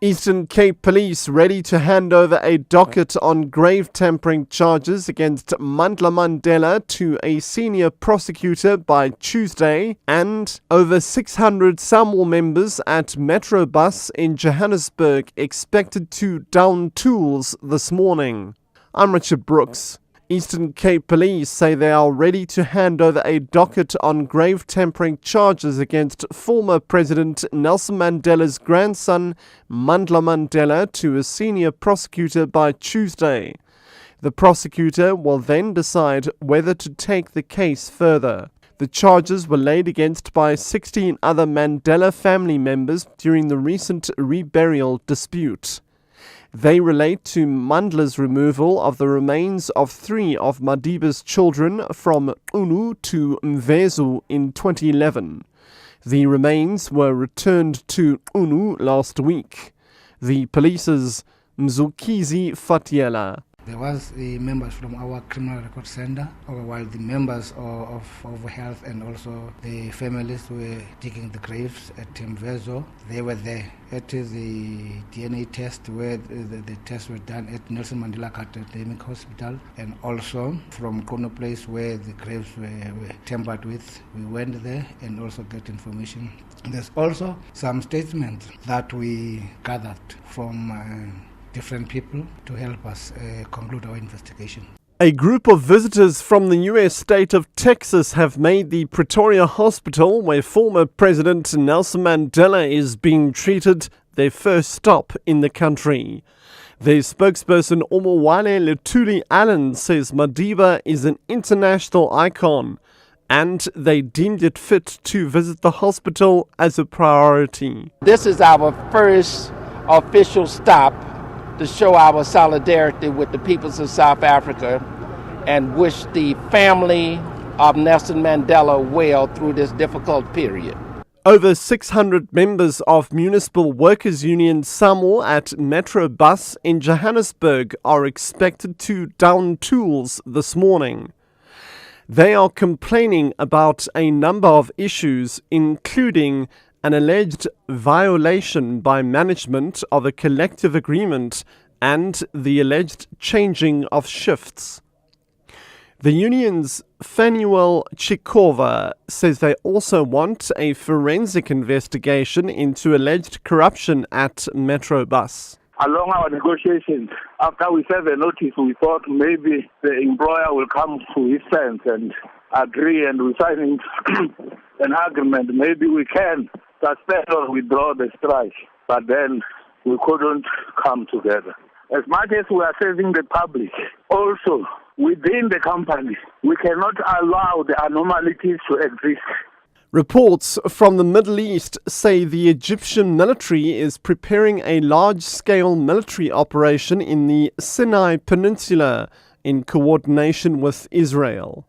Eastern Cape Police ready to hand over a docket on grave-tampering charges against Mandla Mandela to a senior prosecutor by Tuesday, and over 600 SAMWU members at Metro Bus in Johannesburg expected to down tools this morning. I'm Richard Brooks. Eastern Cape Police say they are ready to hand over a docket on grave-tampering charges against former President Nelson Mandela's grandson, Mandla Mandela, to a senior prosecutor by Tuesday. The prosecutor will then decide whether to take the case further. The charges were laid against by 16 other Mandela family members during the recent reburial dispute. They relate to Mandla's removal of the remains of 3 of Madiba's children from Unu to Mvezu in 2011. The remains were returned to Unu last week. The police's Mzukizi Fatiela. There was members from our criminal record center, while the members of health and also the families were digging the graves at Mvezo. They were there at the DNA test where the tests were done at Nelson Mandela Academic Hospital, and also from Kono Place where the graves were tampered with. We went there and also get information. There's also some statements that we gathered from different people to help us conclude our investigation. A group of visitors from the U.S. state of Texas have made the Pretoria hospital, where former President Nelson Mandela is being treated, their first stop in the country. Their spokesperson Omowale Letuli Allen says Madiba is an international icon, and they deemed it fit to visit the hospital as a priority. This is our first official stop to show our solidarity with the peoples of South Africa and wish the family of Nelson Mandela well through this difficult period. Over 600 members of Municipal Workers Union SAMWU at Metro Bus in Johannesburg are expected to down tools this morning. They are complaining about a number of issues, including an alleged violation by management of a collective agreement and the alleged changing of shifts. The union's Fanuel Chikova says they also want a forensic investigation into alleged corruption at Metrobus. Along our negotiations, after we served the notice, we thought maybe the employer will come to his sense and agree, and we sign an agreement. Maybe we can suspend or withdraw the strike, but then we couldn't come together. As much as we are serving the public, also within the company, we cannot allow the anomalies to exist. Reports from the Middle East say the Egyptian military is preparing a large-scale military operation in the Sinai Peninsula in coordination with Israel.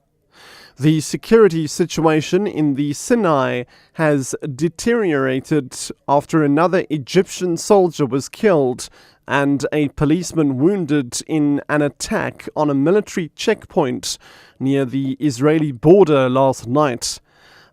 The security situation in the Sinai has deteriorated after another Egyptian soldier was killed and a policeman wounded in an attack on a military checkpoint near the Israeli border last night.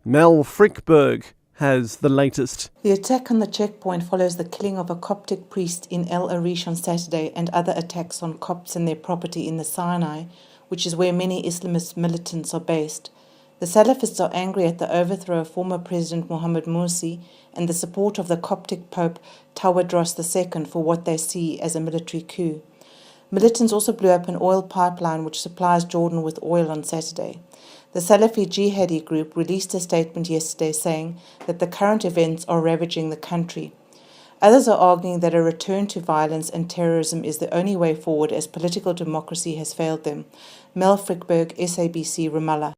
Mel Frickberg has the latest. The attack on the checkpoint follows the killing of a Coptic priest in El Arish on Saturday and other attacks on Copts and their property in the Sinai, which is where many Islamist militants are based. The Salafists are angry at the overthrow of former President Mohamed Morsi and the support of the Coptic Pope Tawadros II for what they see as a military coup. Militants also blew up an oil pipeline which supplies Jordan with oil on Saturday. The Salafi Jihadi group released a statement yesterday saying that the current events are ravaging the country. Others are arguing that a return to violence and terrorism is the only way forward as political democracy has failed them. Mel Frickberg, SABC, Ramallah.